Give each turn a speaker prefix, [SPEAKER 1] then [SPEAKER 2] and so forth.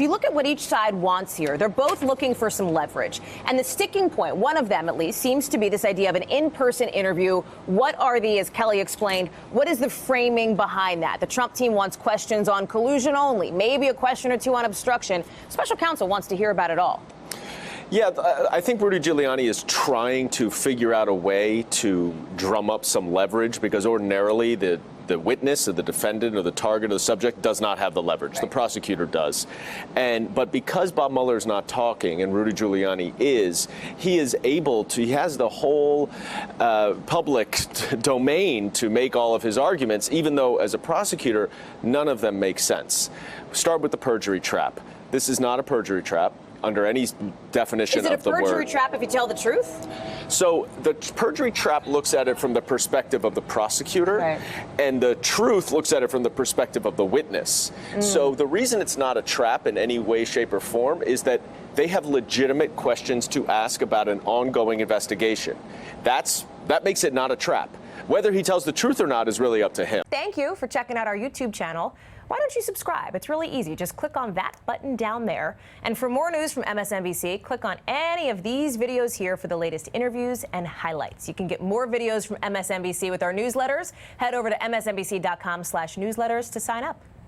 [SPEAKER 1] you look at what each side wants here, they're both looking for some leverage. And the sticking point, one of them at least, seems to be this idea of an in-person interview. What are as Kelly explained, what is the framing behind that? The Trump team wants questions on collusion only, maybe a question or two on obstruction. Special counsel wants to hear about it all.
[SPEAKER 2] Yeah, I think Rudy Giuliani is trying to figure out a way to drum up some leverage, because ordinarily the witness or the defendant or the target or the subject does not have the leverage. Right. The prosecutor does. But because Bob Mueller is not talking and Rudy Giuliani is, he has the whole public domain to make all of his arguments, even though as a prosecutor, none of them make sense. Start with the perjury trap. This is not a perjury trap under any definition of the word. Is it a perjury trap if you tell the truth? So the perjury trap looks at it from the perspective of the prosecutor, right, and the truth looks at it from the perspective of the witness. So the reason it's not a trap in any way, shape, or form is that they have legitimate questions to ask about an ongoing investigation. That makes it not a trap. Whether he tells the truth or not is really up to him.
[SPEAKER 1] Thank you for checking out our YouTube channel. Why don't you subscribe? It's really easy. Just click on that button down there. And for more news from MSNBC, click on any of these videos here for the latest interviews and highlights. You can get more videos from MSNBC with our newsletters. Head over to msnbc.com/newsletters to sign up.